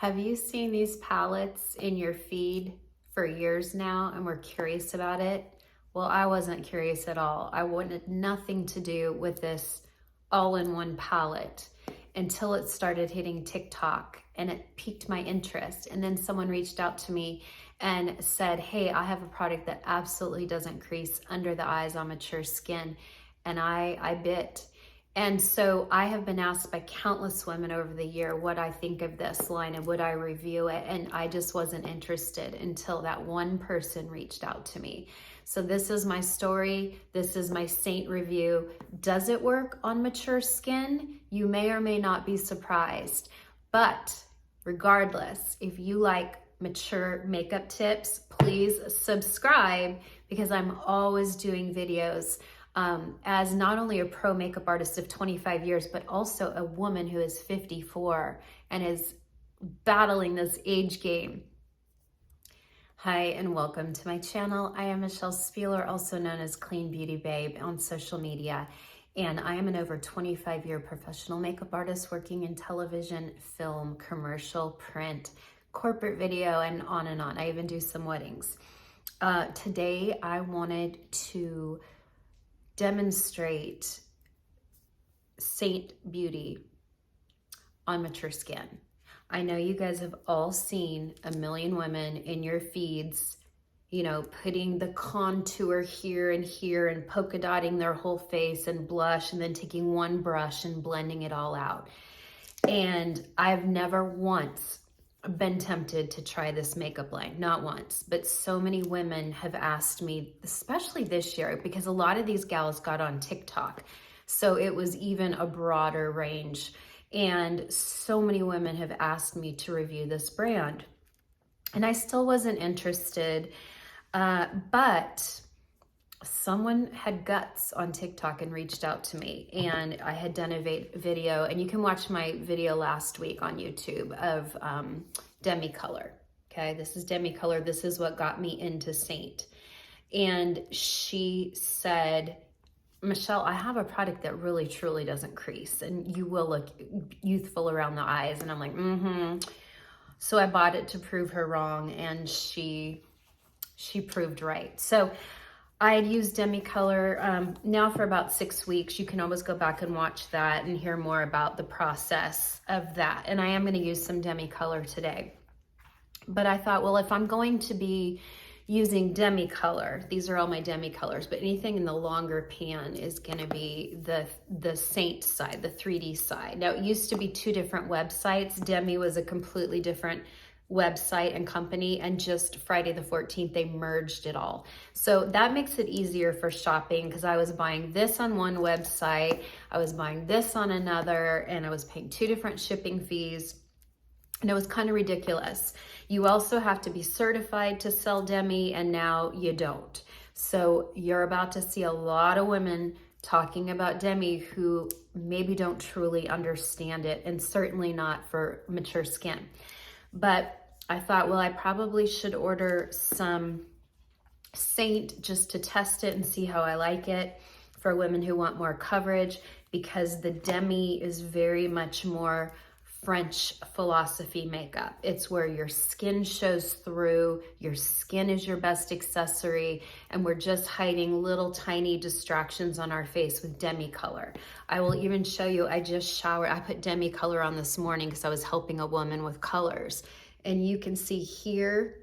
Have you seen these palettes in your feed for years now and were curious about it? Well, I wasn't curious at all. I wanted nothing to do with this all-in-one palette until it started hitting TikTok and it piqued my interest. And then someone reached out to me and said, hey, I have a product that absolutely doesn't crease under the eyes on mature skin. And I bit. And so I have been asked by countless women over the year what I think of this line and would I review it, and I just wasn't interested until that one person reached out to me. So this is my story. This is my Seint review. Does it work on mature skin? You may or may not be surprised. But regardless, if you like mature makeup tips, please subscribe because I'm always doing videos as not only a pro makeup artist of 25 years, but also a woman who is 54 and is battling this age game. Hi, and welcome to my channel. I am Michelle Spieler, also known as Clean Beauty Babe on social media. And I am an over 25-year professional makeup artist working in television, film, commercial, print, corporate video, and on and on. I even do some weddings. Today, I wanted to demonstrate Seint Beauty on mature skin. I know you guys have all seen a million women in your feeds, you know, putting the contour here and polka dotting their whole face and blush and then taking one brush and blending it all out. And I've never once been tempted to try this makeup line, not once, but so many women have asked me, especially this year, because a lot of these gals got on TikTok. So it was even a broader range. And so many women have asked me to review this brand. And I still wasn't interested, but someone had guts on TikTok and reached out to me, and I had done a video, and you can watch my video last week on YouTube of Demi color. Okay, this is Demi color. This is what got me into Seint. And she said, Michelle, I have a product that really truly doesn't crease and you will look youthful around the eyes. And I'm like, So I bought it to prove her wrong, and she proved right. So I had used Demi color now for about 6 weeks. You can always go back and watch that and hear more about the process of that. And I am going to use some Demi color today. But I thought, well, if I'm going to be using Demi color, these are all my Demi colors, but anything in the longer pan is going to be the Seint side, the 3D side. Now, it used to be two different websites. Demi was a completely different website and company, and just Friday the 14th they merged it all. So that makes it easier for shopping, because I was buying this on one website, I was buying this on another, and I was paying two different shipping fees, and it was kind of ridiculous. You also have to be certified to sell Demi, and now you don't. So you're about to see a lot of women talking about Demi who maybe don't truly understand it, and certainly not for mature skin. But I thought, well, I probably should order some Seint just to test it and see how I like it for women who want more coverage, because the Demi is very much more French philosophy makeup. It's where your skin shows through, your skin is your best accessory, and we're just hiding little tiny distractions on our face with Demi color. I will even show you, I just showered, I put Demi color on this morning because I was helping a woman with colors. And you can see here,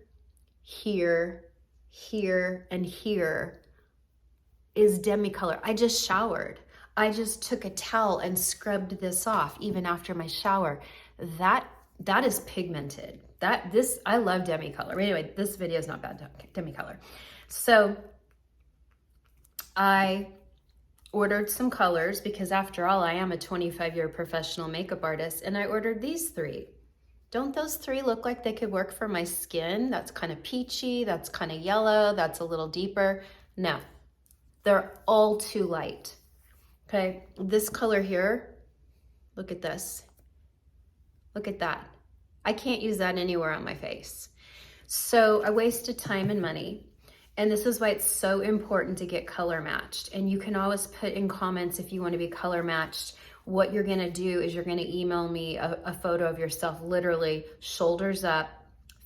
here, here, and here is Demi color. I just showered. I just took a towel and scrubbed this off even after my shower. That is pigmented. I love Demi color. Anyway, this video is not bad Demi color. So I ordered some colors because after all, I am a 25-year professional makeup artist, and I ordered these three. Don't those three look like they could work for my skin? That's kind of peachy, that's kind of yellow, that's a little deeper. No, they're all too light. Okay, this color here, look at this. Look at that. I can't use that anywhere on my face. So I wasted time and money. And this is why it's so important to get color matched. And you can always put in comments if you want to be color matched what you're gonna do is you're gonna email me a photo of yourself, literally shoulders up,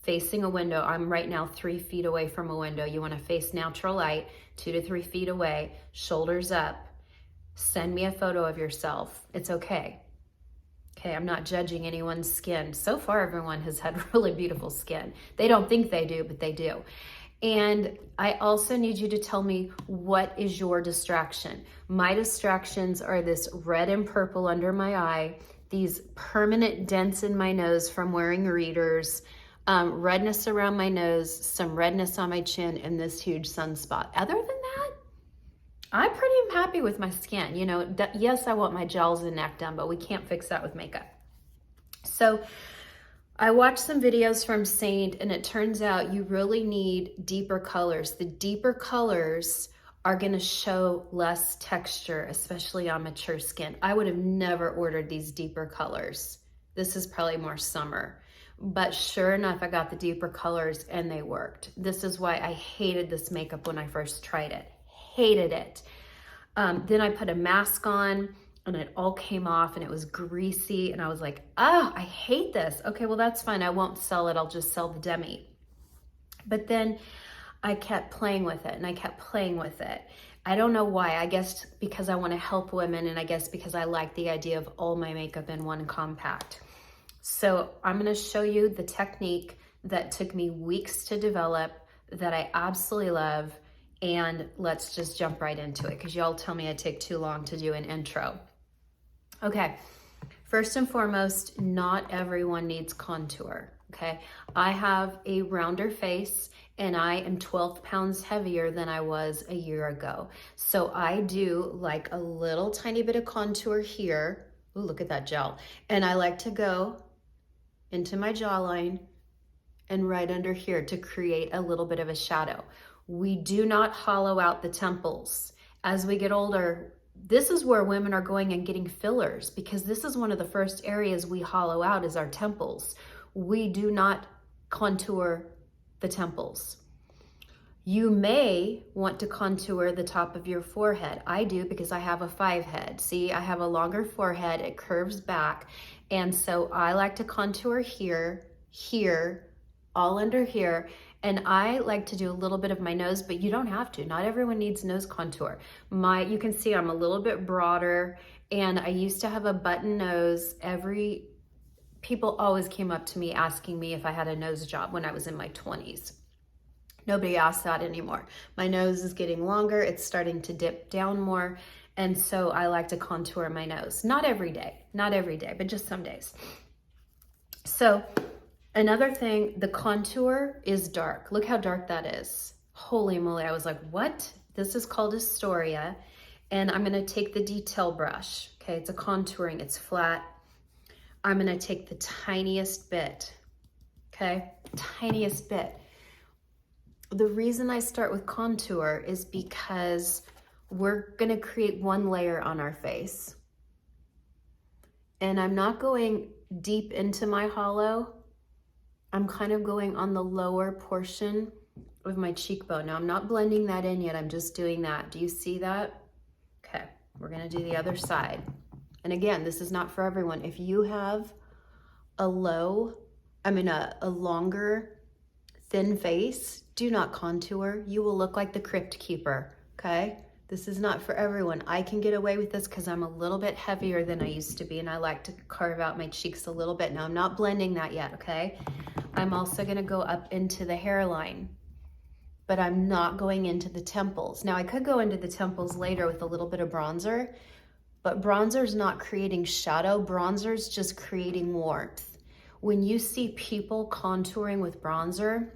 facing a window. I'm right now 3 feet away from a window. You wanna face natural light, 2 to 3 feet away, shoulders up. Send me a photo of yourself. It's okay. Okay, I'm not judging anyone's skin. So far, everyone has had really beautiful skin. They don't think they do, but they do. And I also need you to tell me, what is your distraction? My distractions are this red and purple under my eye, these permanent dents in my nose from wearing readers, redness around my nose, some redness on my chin, and this huge sunspot. Other than that, I'm pretty happy with my skin. You know, yes, I want my jowls and neck done, but we can't fix that with makeup. So I watched some videos from Seint, and it turns out you really need deeper colors. The deeper colors are gonna show less texture, especially on mature skin. I would have never ordered these deeper colors. This is probably more summer. But sure enough, I got the deeper colors and they worked. This is why I hated this makeup when I first tried it. Hated it. Then I put a mask on and it all came off and it was greasy and I was like, oh, I hate this. Okay, well that's fine. I won't sell it. I'll just sell the Demi. But then I kept playing with it and I kept playing with it. I don't know why. I guess because I want to help women, and I guess because I like the idea of all my makeup in one compact. So I'm going to show you the technique that took me weeks to develop, that I absolutely love. And let's just jump right into it, because y'all tell me I take too long to do an intro. Okay, first and foremost, not everyone needs contour, okay? I have a rounder face and I am 12 pounds heavier than I was a year ago. So I do like a little tiny bit of contour here. Ooh, look at that gel. And I like to go into my jawline and right under here to create a little bit of a shadow. We do not hollow out the temples. As we get older, this is where women are going and getting fillers, because this is one of the first areas we hollow out is our temples. We do not contour the temples. You may want to contour the top of your forehead. I do, because I have a 5 head. See, I have a longer forehead, it curves back. And so I like to contour here, here, all under here. And I like to do a little bit of my nose, but you don't have to. Not everyone needs nose contour. You can see I'm a little bit broader, and I used to have a button nose. People always came up to me asking me if I had a nose job when I was in my 20s. Nobody asks that anymore. My nose is getting longer. It's starting to dip down more. And so I like to contour my nose. Not every day, but just some days. So another thing, the contour is dark. Look how dark that is. Holy moly, I was like, what? This is called Astoria. And I'm gonna take the detail brush. Okay, it's a contouring, it's flat. I'm gonna take the tiniest bit, okay? Tiniest bit. The reason I start with contour is because we're gonna create one layer on our face. And I'm not going deep into my hollow. I'm kind of going on the lower portion of my cheekbone. Now I'm not blending that in yet, I'm just doing that. Do you see that? Okay, we're gonna do the other side. And again, this is not for everyone. If you have a longer, thin face, do not contour. You will look like the crypt keeper, okay? This is not for everyone. I can get away with this because I'm a little bit heavier than I used to be, and I like to carve out my cheeks a little bit. Now I'm not blending that yet, okay? I'm also gonna go up into the hairline, but I'm not going into the temples. Now I could go into the temples later with a little bit of bronzer, but bronzer's not creating shadow, bronzer's just creating warmth. When you see people contouring with bronzer,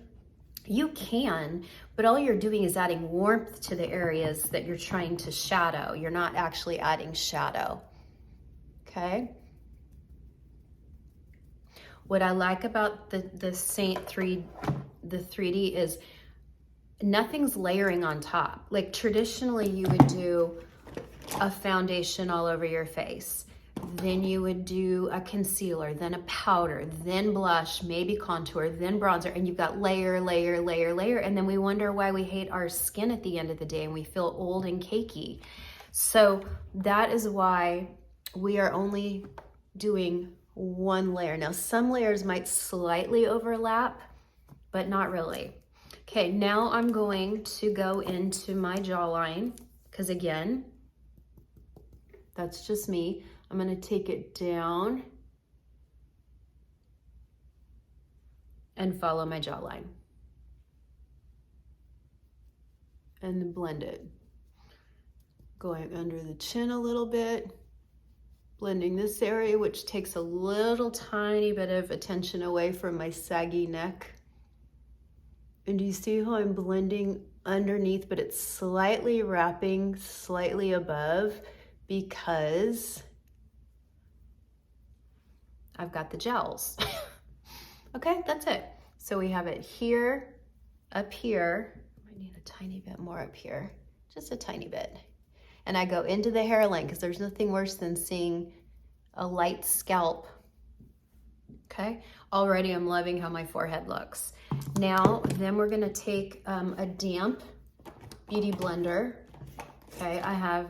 you can, but all you're doing is adding warmth to the areas that you're trying to shadow. You're not actually adding shadow, okay? What I like about the Seint 3D is nothing's layering on top. Like traditionally you would do a foundation all over your face. Then you would do a concealer, then a powder, then blush, maybe contour, then bronzer, and you've got layer, layer, layer, layer, and then we wonder why we hate our skin at the end of the day and we feel old and cakey. So that is why we are only doing one layer. Now, some layers might slightly overlap, but not really. Okay, now I'm going to go into my jawline, because again, that's just me. I'm gonna take it down and follow my jawline. And then blend it. Going under the chin a little bit, blending this area, which takes a little tiny bit of attention away from my saggy neck. And do you see how I'm blending underneath, but it's slightly wrapping slightly above because I've got the gels. Okay, that's it. So we have it here, up here. I need a tiny bit more up here, just a tiny bit. And I go into the hairline because there's nothing worse than seeing a light scalp. Okay, already I'm loving how my forehead looks. Now, then we're gonna take a damp beauty blender. Okay, I have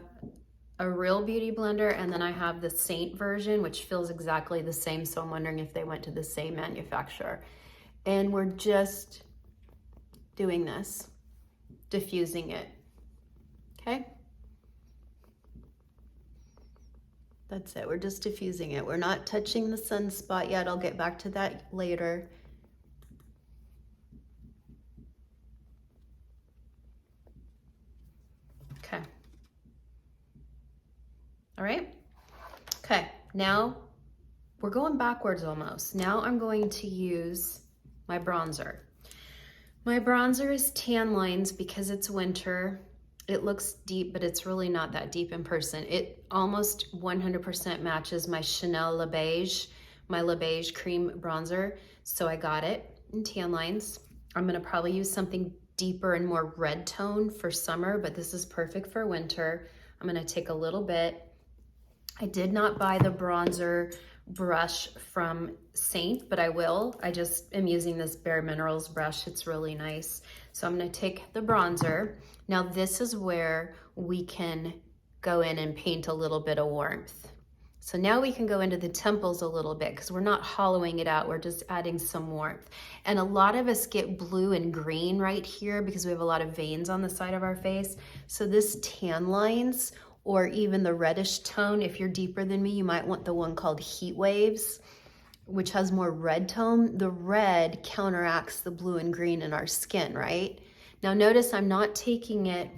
a real beauty blender, and then I have the Seint version, which feels exactly the same, so I'm wondering if they went to the same manufacturer. And we're just doing this, diffusing it, okay? That's it, we're just diffusing it. We're not touching the sunspot yet. I'll get back to that later. Okay. All right. Okay, now we're going backwards almost. Now I'm going to use my bronzer. My bronzer is Tanlines because it's winter. It looks deep, but it's really not that deep in person. It almost 100% matches my Chanel Le Beige, my Le Beige cream bronzer. So I got it in Tanlines. I'm gonna probably use something deeper and more red tone for summer, but this is perfect for winter. I'm gonna take a little bit. I did not buy the bronzer brush from Seint, but I will. I just am using this Bare Minerals brush. It's really nice. So I'm gonna take the bronzer. Now this is where we can go in and paint a little bit of warmth. So now we can go into the temples a little bit because we're not hollowing it out. We're just adding some warmth. And a lot of us get blue and green right here because we have a lot of veins on the side of our face. So this Tanlines, or even the reddish tone, if you're deeper than me, you might want the one called Heat Waves, which has more red tone. The red counteracts the blue and green in our skin, right? Now notice I'm not taking it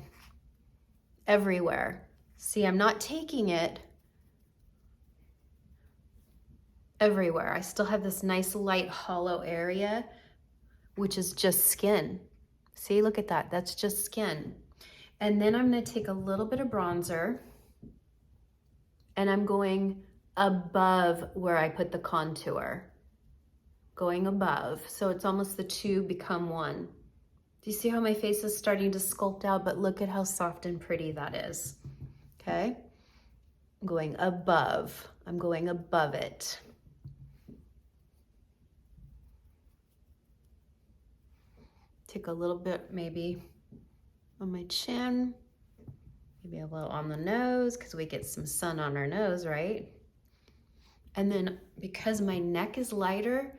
everywhere. See, I'm not taking it everywhere. I still have this nice light hollow area, which is just skin. See, look at that, that's just skin. And then I'm gonna take a little bit of bronzer and I'm going above where I put the contour, going above. So it's almost the two become one. Do you see how my face is starting to sculpt out? But look at how soft and pretty that is, okay? I'm going above, I'm going above it. Take a little bit maybe on my chin, maybe a little on the nose because we get some sun on our nose, right? And then because my neck is lighter,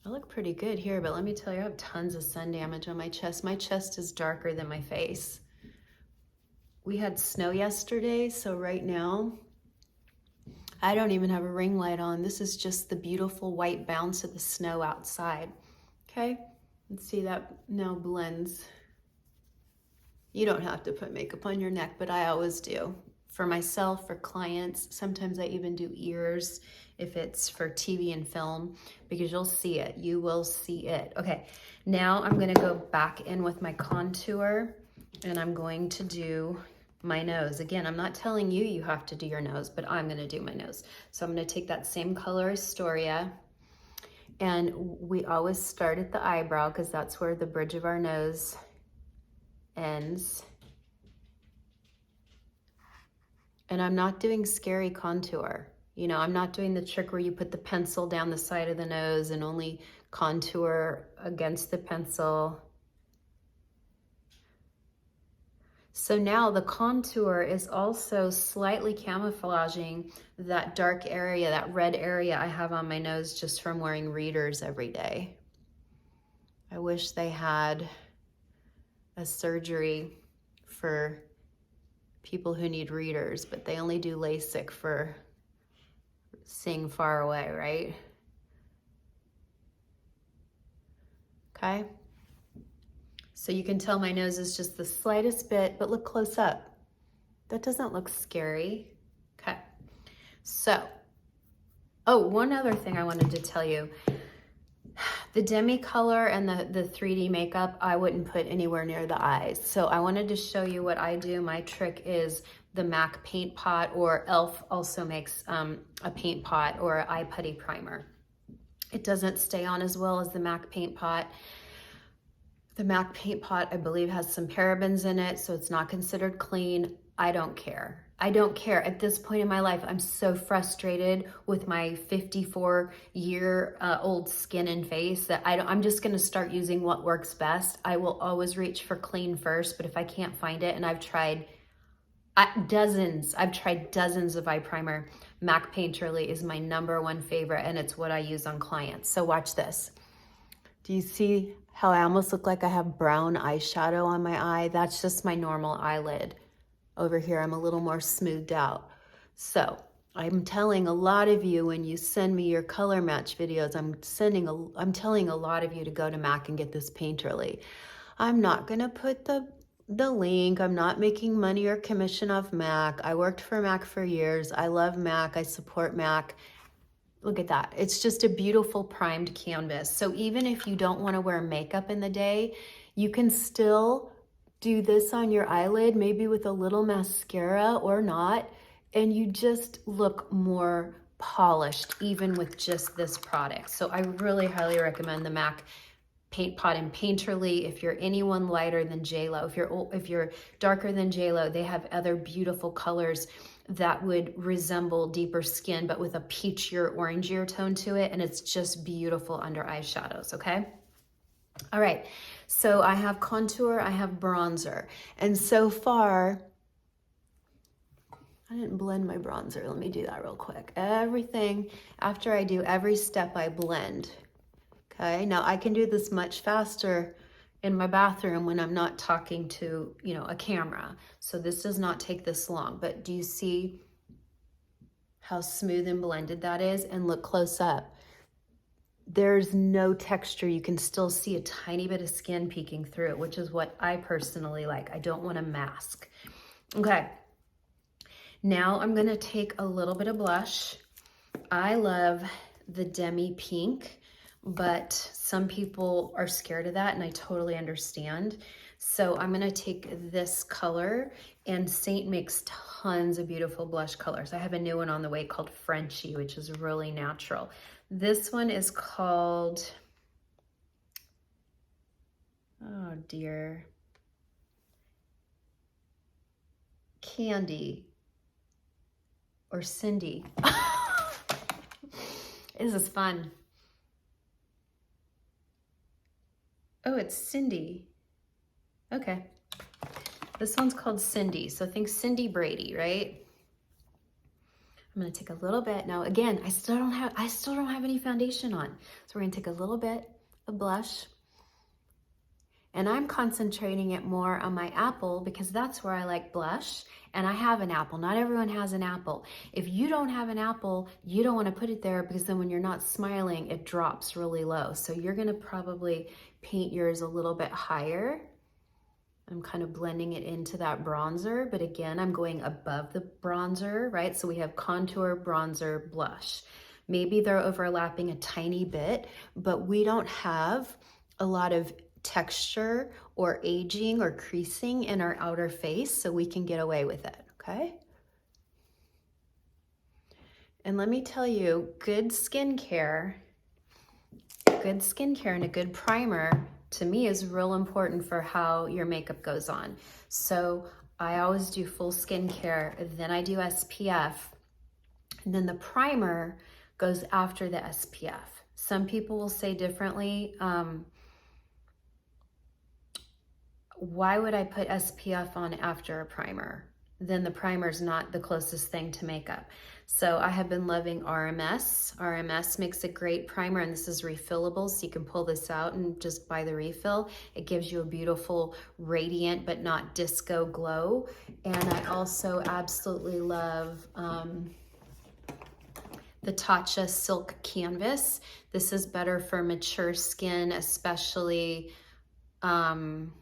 I look pretty good here, but let me tell you, I have tons of sun damage on my chest. My chest is darker than my face. We had snow yesterday, so right now, I don't even have a ring light on. This is just the beautiful white bounce of the snow outside, okay? Let's see, that now blends. You don't have to put makeup on your neck, but I always do. For myself, for clients, sometimes I even do ears if it's for TV and film, because you'll see it, you will see it. Okay, now I'm gonna go back in with my contour and I'm going to do my nose. Again, I'm not telling you you have to do your nose, but I'm gonna do my nose. So I'm gonna take that same color Astoria, and we always start at the eyebrow because that's where the bridge of our nose ends. And I'm not doing scary contour. You know, I'm not doing the trick where you put the pencil down the side of the nose and only contour against the pencil. So now the contour is also slightly camouflaging that dark area, that red area I have on my nose just from wearing readers every day. I wish they had a surgery for people who need readers, but they only do LASIK for seeing far away, right? Okay. So you can tell my nose is just the slightest bit, but look close up. That doesn't look scary. Okay. So, oh, one other thing I wanted to tell you. The Demi color and the 3D makeup, I wouldn't put anywhere near the eyes. So I wanted to show you what I do. My trick is the MAC paint pot, or e.l.f. also makes a paint pot or eye putty primer. It doesn't stay on as well as the MAC paint pot. The MAC paint pot, I believe, has some parabens in it, so it's not considered clean. I don't care. I don't care. At this point in my life, I'm so frustrated with my 54-year-old skin and face that I'm just going to start using what works best. I will always reach for clean first, but if I can't find it, and I've tried dozens of eye primer, MAC Painterly is my #1 favorite, and it's what I use on clients. So watch this. Do you see how I almost look like I have brown eyeshadow on my eye? That's just my normal eyelid. Over here, I'm a little more smoothed out. So I'm telling a lot of you, when you send me your color match videos, I'm telling a lot of you to go to MAC and get this Painterly. I'm not gonna put the link. I'm not making money or commission off MAC. I worked for MAC for years. I love MAC. I support MAC. Look at that. It's just a beautiful primed canvas. So even if you don't want to wear makeup in the day, you can still do this on your eyelid, maybe with a little mascara or not, and you just look more polished even with just this product. So I really highly recommend the MAC paint pot and Painterly. If you're anyone lighter than JLo, if you're darker than JLo, they have other beautiful colors that would resemble deeper skin, but with a peachier, orangier tone to it, and it's just beautiful under eyeshadows, okay? All right, so I have contour, I have bronzer, and so far, I didn't blend my bronzer. Let me do that real quick. Everything, after I do every step, I blend, okay? Now, I can do this much faster in my bathroom when I'm not talking to, a camera. So this does not take this long, but do you see how smooth and blended that is? And look close up. There's no texture. You can still see a tiny bit of skin peeking through it, which is what I personally like. I don't want to mask. Okay. Now I'm going to take a little bit of blush. I love the Demi pink, but some people are scared of that, and I totally understand. So I'm gonna take this color, and Seint makes tons of beautiful blush colors. I have a new one on the way called Frenchie, which is really natural. This one is called, oh dear, Candy or Cindy. This is fun. Oh, it's Cindy. Okay. This one's called Cindy. So think Cindy Brady, right? I'm gonna take a little bit. Now again, I still don't have any foundation on. So we're gonna take a little bit of blush. And I'm concentrating it more on my apple because that's where I like blush. And I have an apple. Not everyone has an apple. If you don't have an apple, you don't want to put it there because then when you're not smiling, it drops really low. So you're going to probably paint yours a little bit higher. I'm kind of blending it into that bronzer, but again, I'm going above the bronzer, right? So we have contour, bronzer, blush. Maybe they're overlapping a tiny bit, but we don't have a lot of texture or aging or creasing in our outer face, so we can get away with it, okay? And let me tell you, good skincare and a good primer to me is real important for how your makeup goes on. So I always do full skincare, then I do SPF, and then the primer goes after the SPF. Some people will say differently. why would I put SPF on after a primer? Then the primer's not the closest thing to makeup. So I have been loving RMS. RMS makes a great primer, and this is refillable, so you can pull this out and just buy the refill. It gives you a beautiful radiant but not disco glow. And I also absolutely love the Tatcha Silk Canvas. This is better for mature skin, especially on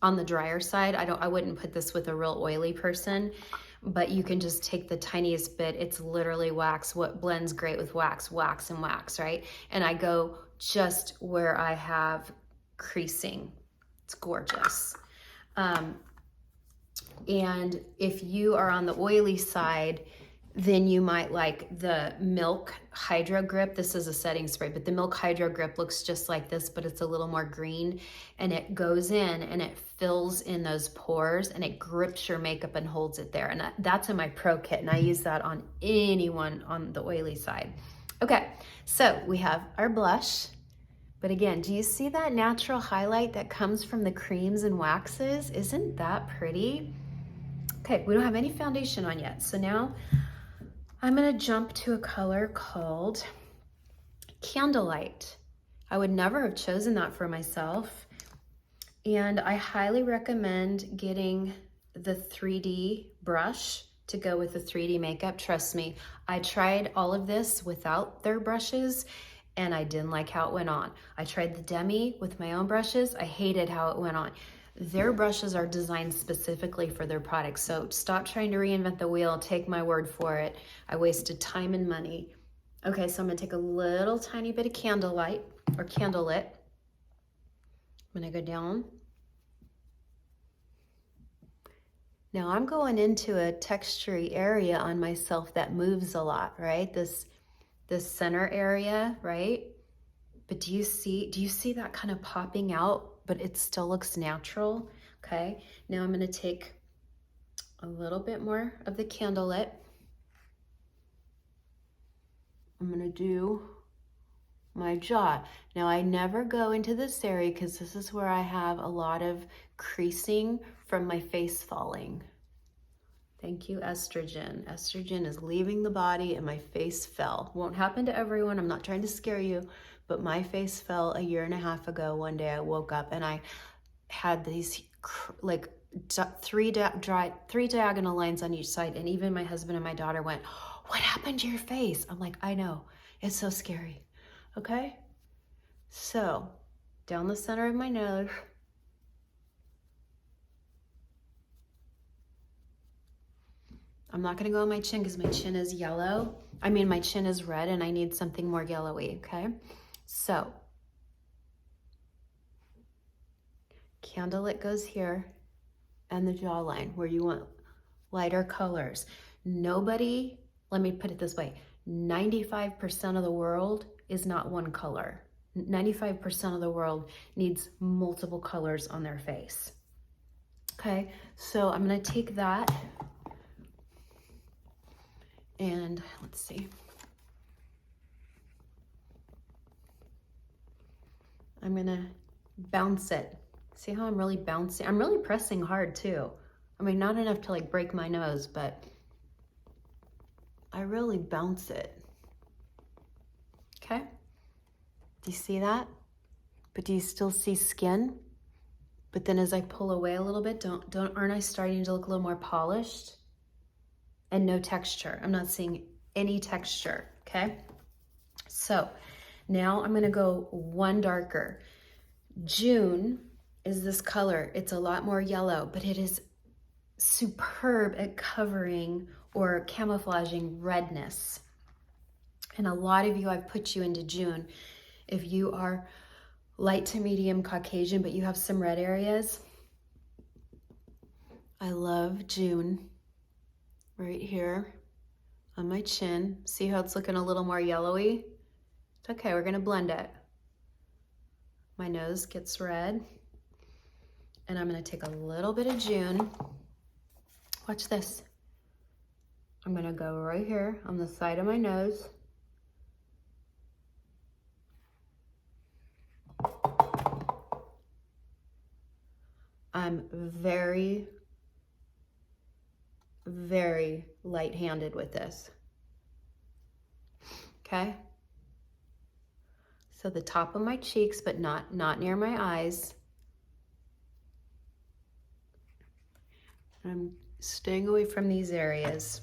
the drier side. I wouldn't put this with a real oily person, but you can just take the tiniest bit. It's literally wax. What blends great with wax, wax and wax, right? And I go just where I have creasing. It's gorgeous. And if you are on the oily side, then you might like the Milk Hydro Grip. This is a setting spray, but the Milk Hydro Grip looks just like this, but it's a little more green, and it goes in and it fills in those pores and it grips your makeup and holds it there. And that's in my Pro Kit, and I use that on anyone on the oily side. Okay, so we have our blush. But again, do you see that natural highlight that comes from the creams and waxes? Isn't that pretty? Okay, we don't have any foundation on yet. So now I'm gonna jump to a color called Candlelit. I would never have chosen that for myself. And I highly recommend getting the 3D brush to go with the 3D makeup. Trust me, I tried all of this without their brushes and I didn't like how it went on. I tried the Demi with my own brushes. I hated how it went on. Their brushes are designed specifically for their products. So stop trying to reinvent the wheel. Take my word for it. I wasted time and money. Okay, so I'm gonna take a little tiny bit of Candlelit or Candlelit. I'm gonna go down. Now I'm going into a textury area on myself that moves a lot, right? This center area, right? But do you see that kind of popping out, but it still looks natural? Okay, now I'm gonna take a little bit more of the Candlelit. I'm gonna do my jaw. Now I never go into this area because this is where I have a lot of creasing from my face falling. Thank you, estrogen. Estrogen is leaving the body and my face fell. Won't happen to everyone, I'm not trying to scare you, but my face fell a year and a half ago. One day I woke up and I had these like three diagonal lines on each side, and even my husband and my daughter went, "What happened to your face?" I'm like, I know, it's so scary. Okay, so down the center of my nose. I'm not gonna go on my chin because my chin is yellow. I mean, my chin is red and I need something more yellowy, okay? So, Candlelit goes here and the jawline where you want lighter colors. Nobody, let me put it this way, 95% of the world is not one color. 95% of the world needs multiple colors on their face. Okay, so I'm gonna take that and let's see. I'm gonna bounce it. See how I'm really bouncing? I'm really pressing hard too. I mean, not enough to like break my nose, but I really bounce it. Okay? Do you see that? But do you still see skin? But then as I pull away a little bit, aren't I starting to look a little more polished? And no texture. I'm not seeing any texture, okay? So now I'm gonna go one darker. June is this color. It's a lot more yellow, but it is superb at covering or camouflaging redness. And a lot of you, I've put you into June. If you are light to medium Caucasian, but you have some red areas, I love June. Right here on my chin. See how it's looking a little more yellowy? It's okay, we're gonna blend it. My nose gets red. And I'm gonna take a little bit of June. Watch this. I'm gonna go right here on the side of my nose. I'm very, very light-handed with this. Okay? So the top of my cheeks, but not near my eyes. I'm staying away from these areas.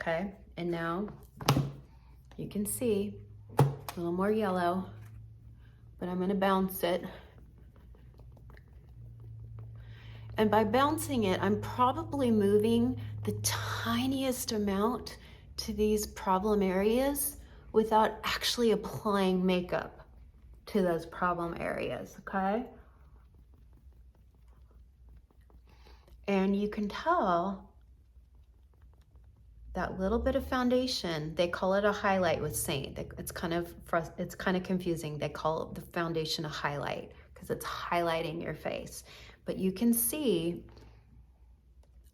Okay? And now you can see a little more yellow, but I'm gonna bounce it. And by bouncing it, I'm probably moving the tiniest amount to these problem areas without actually applying makeup to those problem areas, okay? And you can tell that little bit of foundation, they call it a highlight with Seint. It's kind of confusing. They call the foundation a highlight because it's highlighting your face. But you can see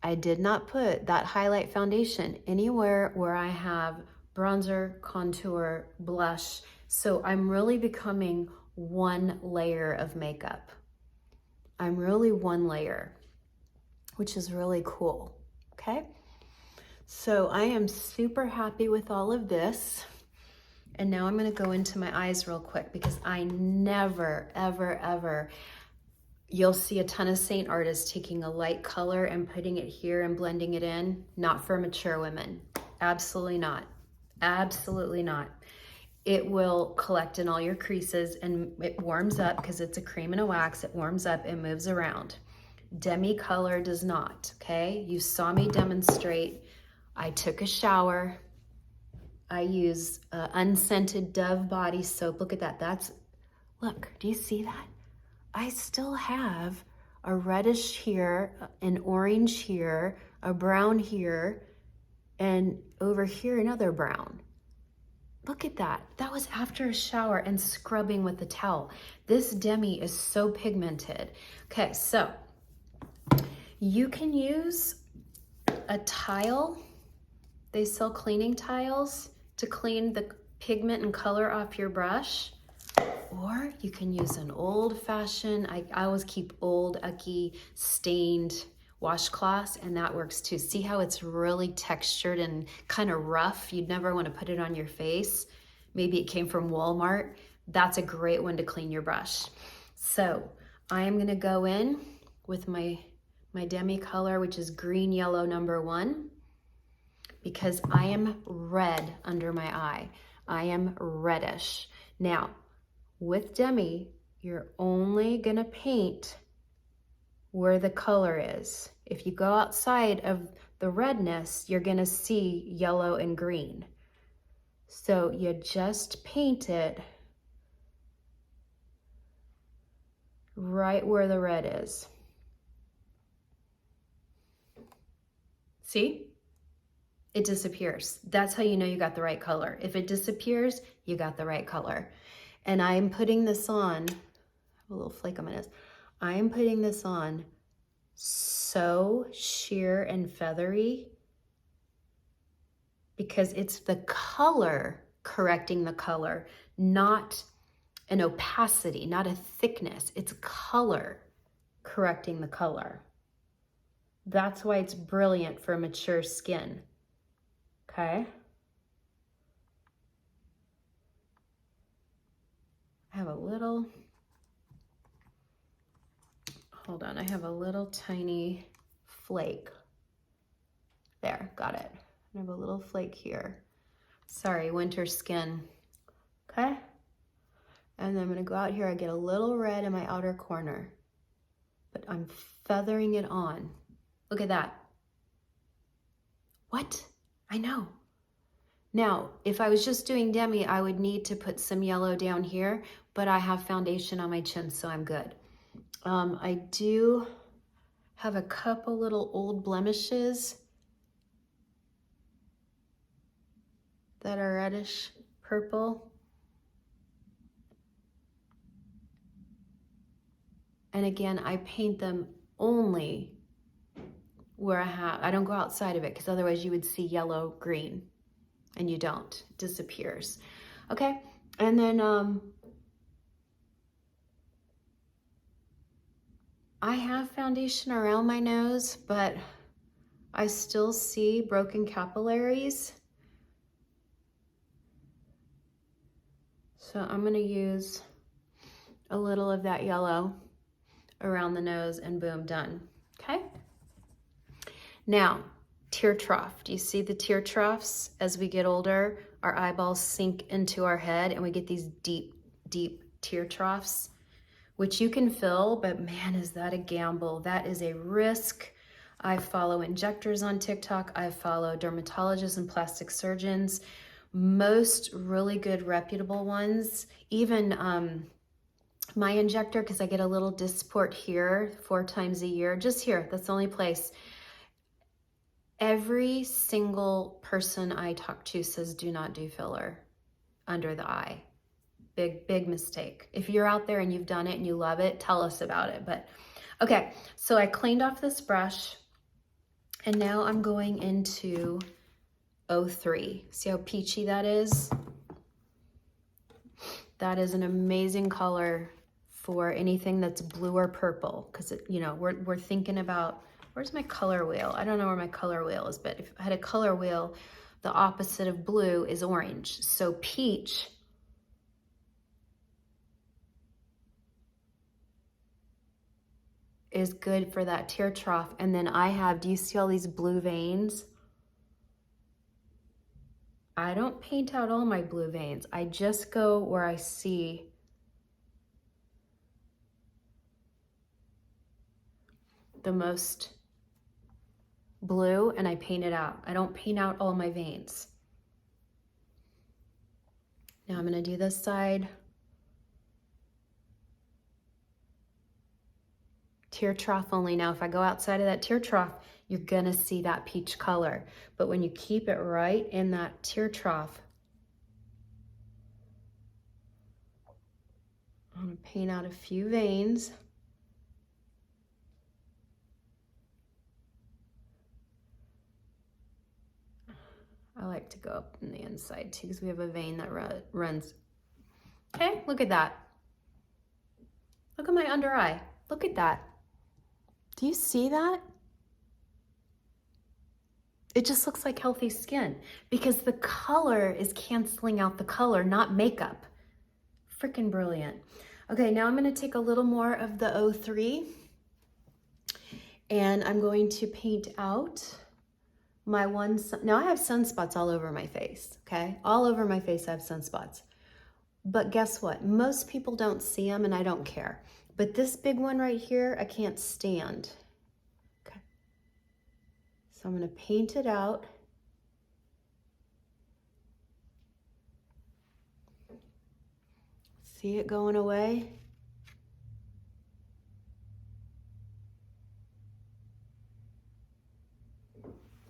I did not put that highlight foundation anywhere where I have bronzer, contour, blush. So I'm really becoming one layer of makeup. I'm really one layer, which is really cool, okay? So I am super happy with all of this. And now I'm gonna go into my eyes real quick because I never, ever, ever, you'll see a ton of Seint artists taking a light color and putting it here and blending it in. Not for mature women. Absolutely not. Absolutely not. It will collect in all your creases and it warms up because it's a cream and a wax. It warms up and moves around. Demi color does not, okay? You saw me demonstrate. I took a shower. I use unscented Dove body soap. Look at that. Look, do you see that? I still have a reddish here, an orange here, a brown here, and over here another brown. Look at that. That was after a shower and scrubbing with the towel. This Demi is so pigmented. Okay, so you can use a tile. They sell cleaning tiles to clean the pigment and color off your brush. Or you can use an old-fashioned, I always keep old, icky, stained washcloths, and that works too. See how it's really textured and kind of rough? You'd never want to put it on your face. Maybe it came from Walmart. That's a great one to clean your brush. So I am going to go in with my Demi color, which is green yellow #1, because I am red under my eye. I am reddish. Now, with Demi, you're only gonna paint where the color is. If you go outside of the redness, you're gonna see yellow and green. So you just paint it right where the red is. See? It disappears. That's how you know you got the right color. If it disappears, you got the right color. And I am putting this on, I have a little flake on my nose. I am putting this on so sheer and feathery because it's the color correcting the color, not an opacity, not a thickness. It's color correcting the color. That's why it's brilliant for mature skin, okay? I have a little, hold on, I have a little tiny flake. There, got it. I have a little flake here. Sorry, winter skin, okay? And then I'm gonna go out here, I get a little red in my outer corner, but I'm feathering it on. Look at that. What? I know. Now, if I was just doing Demi, I would need to put some yellow down here, but I have foundation on my chin, so I'm good. I do have a couple little old blemishes that are reddish purple. And again, I paint them only where I don't go outside of it because otherwise you would see yellow, green. And you don't, it disappears. Okay, and then I have foundation around my nose, but I still see broken capillaries. So I'm gonna use a little of that yellow around the nose and boom, done, okay? Now, tear trough. Do you see the tear troughs? As we get older, our eyeballs sink into our head and we get these deep, deep tear troughs, which you can fill, but man, is that a gamble. That is a risk. I follow injectors on TikTok. I follow dermatologists and plastic surgeons. Most really good reputable ones, even my injector, because I get a little dysport here 4 times a year, just here, that's the only place. Every single person I talk to says do not do filler under the eye. Big, big mistake. If you're out there and you've done it and you love it, tell us about it. But okay, so I cleaned off this brush and now I'm going into 03. See how peachy that is? That is an amazing color for anything that's blue or purple, because you know, we're thinking about, where's my color wheel? I don't know where my color wheel is, but if I had a color wheel, the opposite of blue is orange. So peach is good for that tear trough. And then I have, do you see all these blue veins? I don't paint out all my blue veins. I just go where I see the most blue and I paint it out. I don't paint out all my veins. Now I'm gonna do this side. Tear trough only. Now if I go outside of that tear trough, you're gonna see that peach color. But when you keep it right in that tear trough, I'm gonna paint out a few veins. I like to go up in the inside too, because we have a vein that runs. Okay, look at that. Look at my under eye. Look at that. Do you see that? It just looks like healthy skin because the color is canceling out the color, not makeup. Freaking brilliant. Okay, now I'm gonna take a little more of the 03 and I'm going to paint out my one, now I have sunspots all over my face, okay? All over my face I have sunspots. But guess what? Most people don't see them and I don't care. But this big one right here, I can't stand. Okay. So I'm gonna paint it out. See it going away?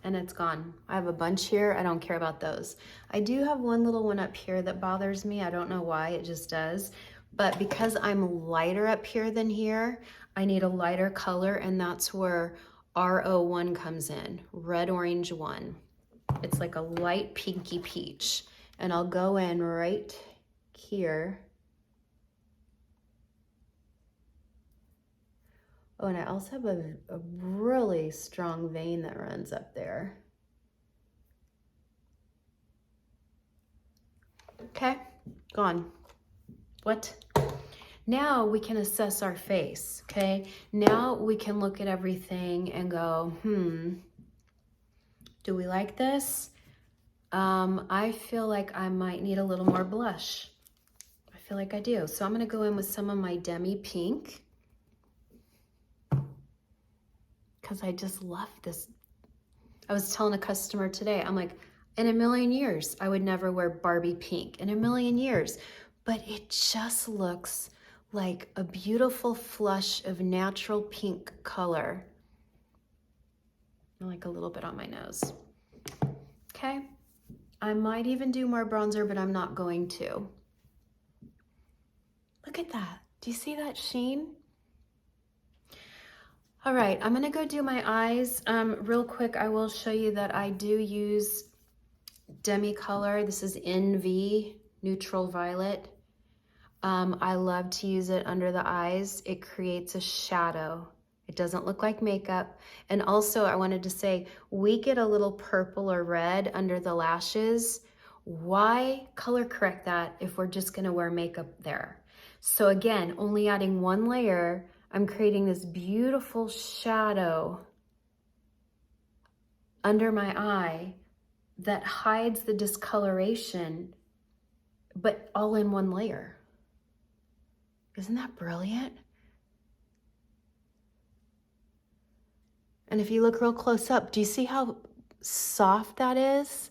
And it's gone. I have a bunch here. I don't care about those. I do have one little one up here that bothers me. I don't know why, it just does. But because I'm lighter up here than here, I need a lighter color, and that's where R01 comes in, red orange 1. It's like a light pinky peach. And I'll go in right here. Oh, and I also have a really strong vein that runs up there. Okay, gone. What? Now we can assess our face, okay? Now we can look at everything and go, do we like this? I feel like I might need a little more blush. I feel like I do. So I'm gonna go in with some of my Demi pink, because I just love this. I was telling a customer today, I'm like, in a million years, I would never wear Barbie pink, in a million years. But it just looks like a beautiful flush of natural pink color. I like a little bit on my nose. Okay, I might even do more bronzer, but I'm not going to. Look at that. Do you see that sheen? All right, I'm gonna go do my eyes. Real quick, I will show you that I do use Demi color. This is NV, Neutral Violet. I love to use it under the eyes. It creates a shadow It doesn't look like makeup. And also I wanted to say, we get a little purple or red under the lashes. Why color correct that if we're just gonna wear makeup there? So again, only adding one layer, I'm creating this beautiful shadow under my eye that hides the discoloration, but all in one layer. Isn't that brilliant? And if you look real close up, do you see how soft that is?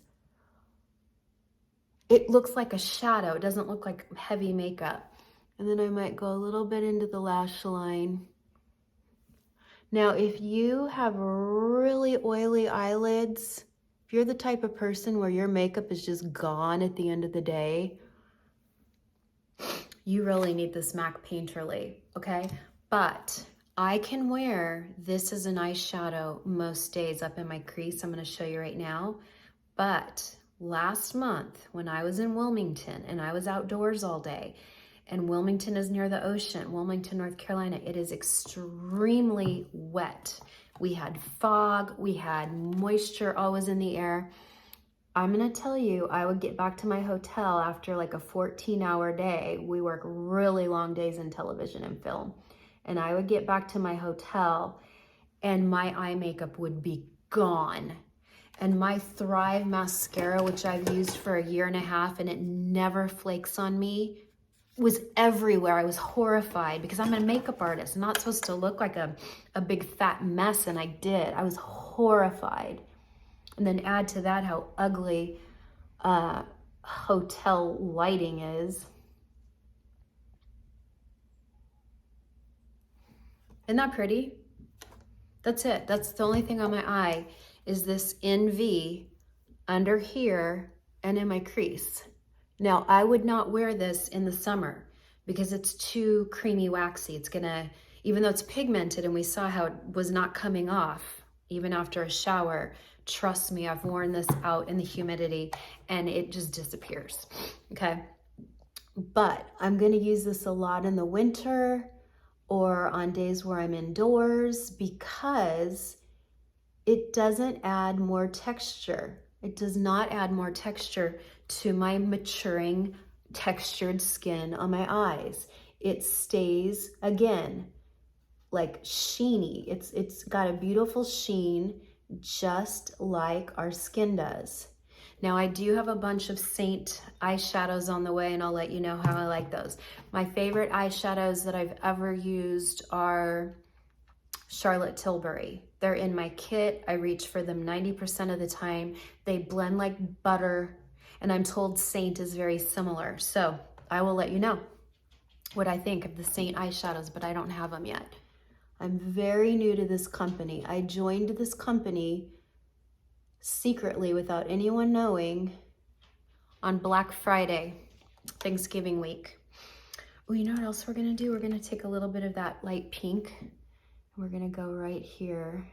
It looks like a shadow. It doesn't look like heavy makeup. And then I might go a little bit into the lash line. Now, if you have really oily eyelids, if you're the type of person where your makeup is just gone at the end of the day, you really need this MAC Painterly, okay? But I can wear this as an eyeshadow most days up in my crease. I'm gonna show you right now. But last month when I was in Wilmington and I was outdoors all day, and Wilmington is near the ocean, Wilmington, North Carolina, it is extremely wet. We had fog, we had moisture always in the air. I'm gonna tell you, I would get back to my hotel after like a 14-hour day. We work really long days in television and film. And I would get back to my hotel and my eye makeup would be gone. And my Thrive mascara, which I've used for 1.5 years and it never flakes on me, was everywhere. I was horrified because I'm a makeup artist. I'm not supposed to look like a big fat mess, and I did. I was horrified. And then add to that how ugly hotel lighting is. Isn't that pretty? That's it. That's the only thing on my eye is this NV under here and in my crease. Now, I would not wear this in the summer because it's too creamy waxy. It's gonna, even though it's pigmented and we saw how it was not coming off even after a shower, trust me, I've worn this out in the humidity and it just disappears, okay? But I'm gonna use this a lot in the winter or on days where I'm indoors because it doesn't add more texture. It does not add more texture to my maturing textured skin on my eyes. It stays, again, like sheeny. It's got a beautiful sheen just like our skin does. Now I do have a bunch of Seint eyeshadows on the way and I'll let you know how I like those. My favorite eyeshadows that I've ever used are Charlotte Tilbury. They're in my kit. I reach for them 90% of the time. They blend like butter, and I'm told Seint is very similar. So I will let you know what I think of the Seint eyeshadows, but I don't have them yet. I'm very new to this company. I joined this company secretly without anyone knowing on Black Friday, Thanksgiving week. Oh, you know what else we're gonna do? We're gonna take a little bit of that light pink. We're gonna go right here.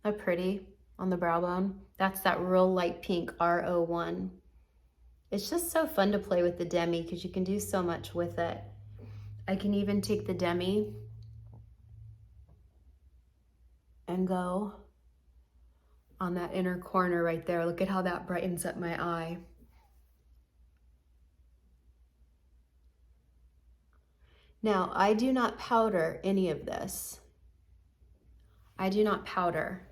Not pretty on the brow bone. That's that real light pink R01. It's just so fun to play with the Demi because you can do so much with it. I can even take the Demi and go on that inner corner right there. Look at how that brightens up my eye. Now, I do not powder any of this. I do not powder.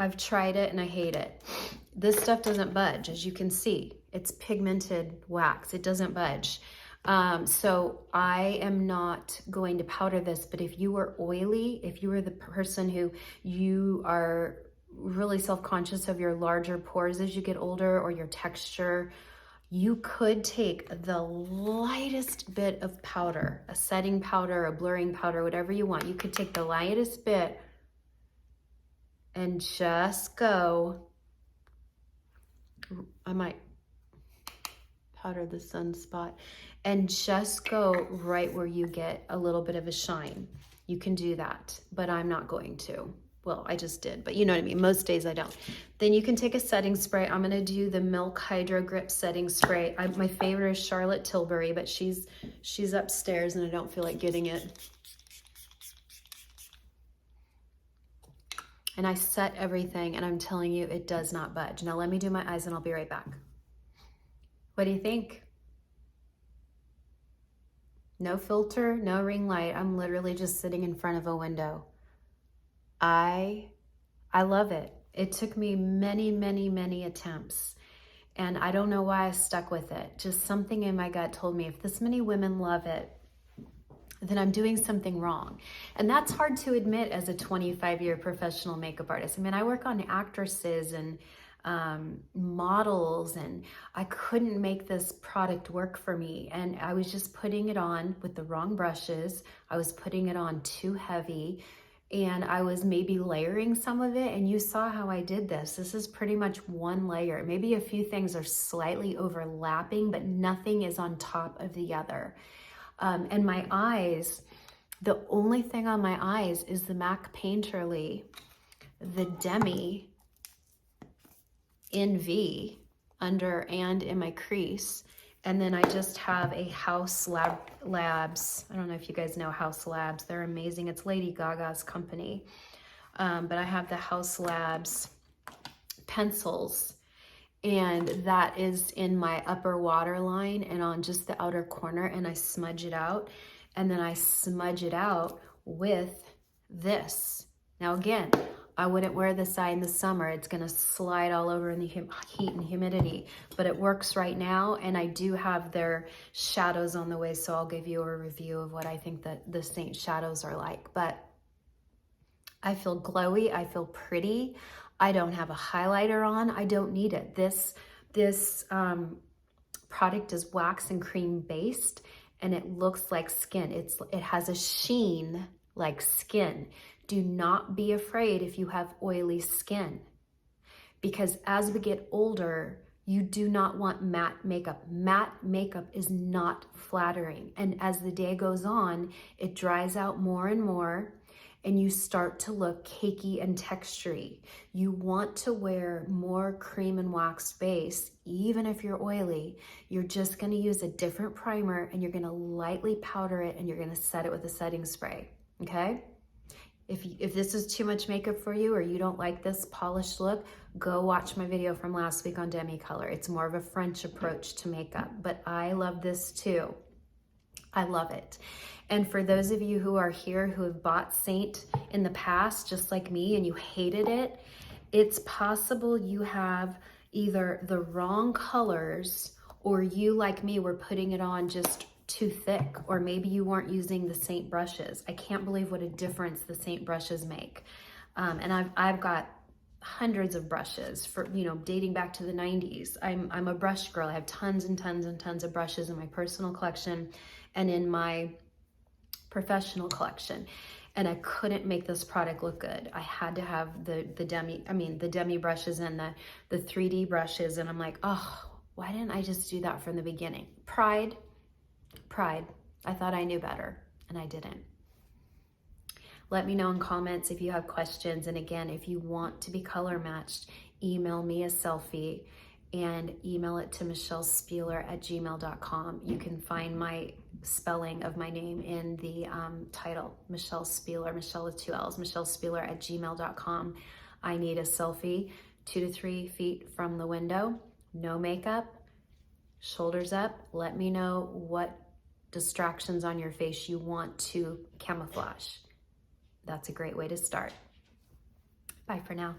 I've tried it and I hate it. This stuff doesn't budge, as you can see. It's pigmented wax, it doesn't budge. So I am not going to powder this, but if you were oily, if you were the person who you are really self-conscious of your larger pores as you get older or your texture, you could take the lightest bit of powder, a setting powder, a blurring powder, whatever you want. You could take the lightest bit and just go, I might powder the sunspot, and just go right where you get a little bit of a shine. You can do that, but I'm not going to. Well, I just did, but you know what I mean. Most days I don't. Then you can take a setting spray. I'm going to do the Milk Hydro Grip setting spray. My favorite is Charlotte Tilbury, but she's upstairs and I don't feel like getting it. And I set everything and I'm telling you, it does not budge. Now let me do my eyes and I'll be right back. What do you think? No filter, no ring light. I'm literally just sitting in front of a window. I love it. It took me many, many, many attempts. And I don't know why I stuck with it. Just something in my gut told me if this many women love it, then I'm doing something wrong. And that's hard to admit as a 25-year professional makeup artist. I mean, I work on actresses and models, and I couldn't make this product work for me. And I was just putting it on with the wrong brushes. I was putting it on too heavy, and I was maybe layering some of it. And you saw how I did this. This is pretty much one layer. Maybe a few things are slightly overlapping, but nothing is on top of the other. And my eyes, the only thing on my eyes is the MAC Painterly, the Demi in V under and in my crease. And then I just have a House Labs. I don't know if you guys know House Labs. They're amazing. It's Lady Gaga's company. But I have the House Labs pencils. And that is in my upper waterline and on just the outer corner, and I smudge it out. And then I smudge it out with this. Now again, I wouldn't wear this eye in the summer. It's gonna slide all over in the heat and humidity, but it works right now. And I do have their shadows on the way, so I'll give you a review of what I think that the Seint shadows are like. But I feel glowy, I feel pretty. I don't have a highlighter on. I don't need it. This product is wax and cream based, and it looks like skin. It has a sheen like skin. Do not be afraid if you have oily skin, because as we get older, you do not want matte makeup. Matte makeup is not flattering. And as the day goes on, it dries out more and more, and you start to look cakey and textury. You want to wear more cream and wax base. Even if you're oily, you're just gonna use a different primer, and you're gonna lightly powder it, and you're gonna set it with a setting spray, okay? If this is too much makeup for you, or you don't like this polished look, go watch my video from last week on Demi Color. It's more of a French approach to makeup, but I love this too. I love it. And for those of you who are here who have bought Seint in the past, just like me, and you hated it, it's possible you have either the wrong colors, or you, like me, were putting it on just too thick, or maybe you weren't using the Seint brushes. I can't believe what a difference the Seint brushes make. And I've got hundreds of brushes for, dating back to the 90s. I'm a brush girl. I have tons and tons and tons of brushes in my personal collection and in my professional collection. And I couldn't make this product look good. I had to have the Demi brushes and the 3D brushes. And I'm like, oh, why didn't I just do that from the beginning? Pride. I thought I knew better, and I didn't. Let me know in comments if you have questions. And again, if you want to be color matched, email me a selfie and email it to michellespieler@gmail.com. You can find my spelling of my name in the title, Michelle Spieler, Michelle with 2 L's, michellespieler@gmail.com. I need a selfie 2 to 3 feet from the window, no makeup, shoulders up. Let me know what distractions on your face you want to camouflage. That's a great way to start. Bye for now.